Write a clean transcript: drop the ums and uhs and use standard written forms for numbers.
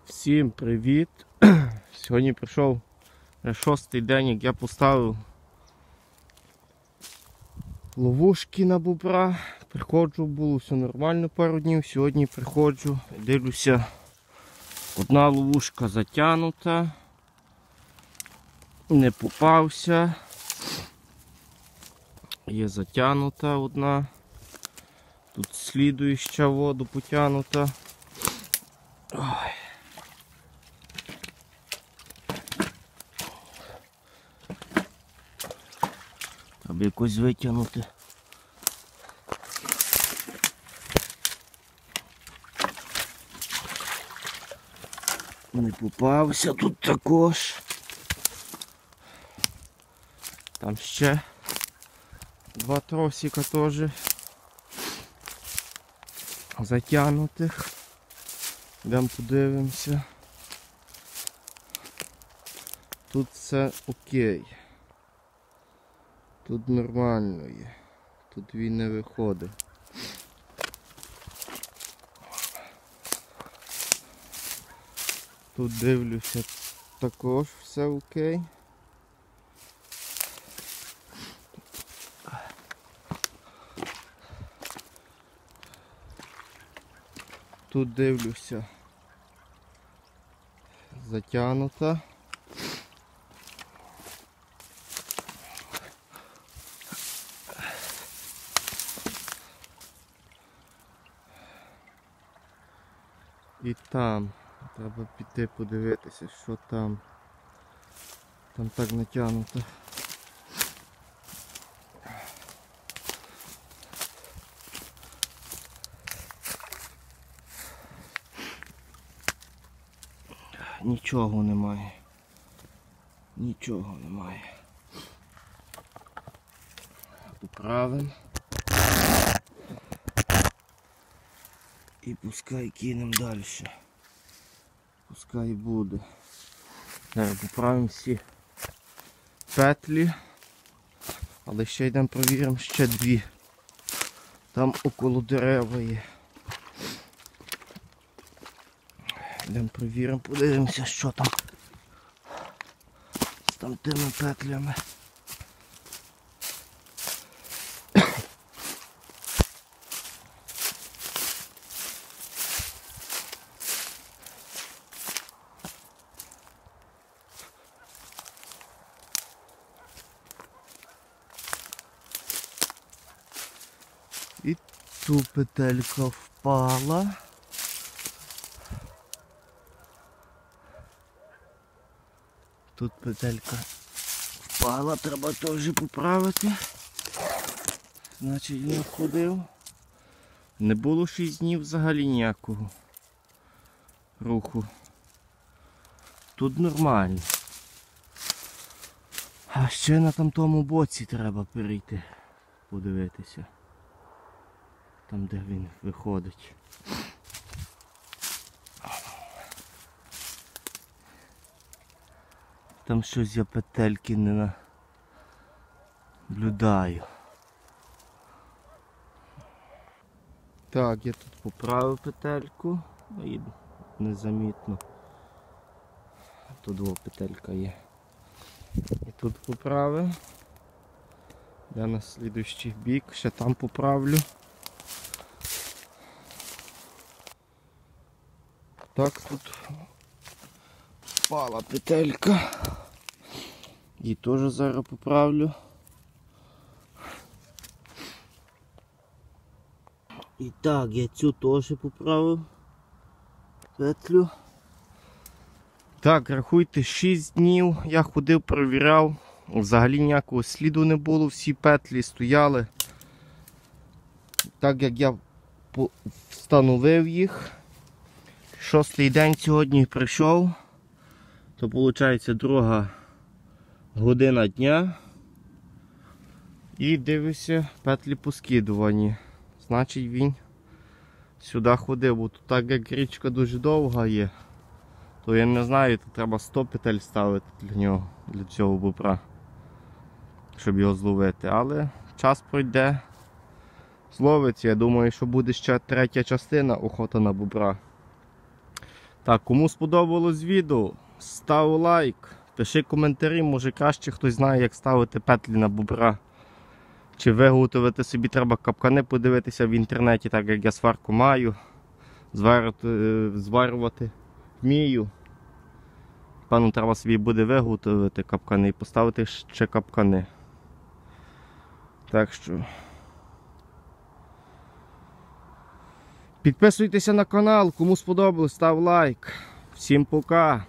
Всім привіт! Сьогодні прийшов 6-й день, як я поставив ловушки на бобра. Приходжу, було все нормально пару днів. Сьогодні приходжу, дивлюся, одна ловушка затягнута, не попався. Є затягнута одна. Тут слідуюча воду потягнута. Ой. Треба якось витягнути. Не попався тут також. Там ще два тросика теж затягнутих. Йдемо подивимося. Тут все окей. Тут нормально є. Тут він не виходить. Тут дивлюся, також все окей. Тут дивлюся, затягнута. І там треба піти подивитися, що там. Там так натягнуто. Нічого немає. Нічого немає. Поправимо. І пускай кинемо далі. Пускай буде. Зараз поправимо всі петлі. Але ще йдемо провіримо ще дві. Там около дерева є. Йдемо провіримо, подивимося, що там з там тими петлями. І ту петелька впала. Тут петелька впала, треба теж поправити. Значить він ходив. Не було 6 днів взагалі ніякого руху. Тут нормально. А ще на тому боці треба перейти, подивитися. Там, де він виходить. Там щось я петельки не наблюдаю. Так, я тут поправив петельку. І незамітно. Тут два петелька є. І тут поправив. Я на слідуючий бік, ще там поправлю. Так, тут впала петелька. Її теж зараз поправлю. І так, я цю теж поправив петлю. Так, рахуйте, 6 днів я ходив, перевіряв. Взагалі ніякого сліду не було, всі петлі стояли. Так як я встановив їх. 6-й день сьогодні прийшов, то виходить 2 година дня. І дивлюся, петлі поскидувані. Значить він сюди ходив, бо тут так як річка дуже довга є, то я не знаю, то треба 100 петель ставити для нього, для цього бобра, щоб його зловити. Але час пройде, зловиться. Я думаю, що буде ще 3-я частина охота на бобра. Так, кому сподобалось відео, став лайк, пиши коментарі, може краще хтось знає, як ставити петлі на бобра. Чи виготовити собі треба капкани подивитися в інтернеті, так як я сварку маю, зварювати вмію. Певно, треба собі буде виготовити капкани і поставити ще капкани. Так що підписуйтеся на канал, кому сподобалось, став лайк. Всім пока!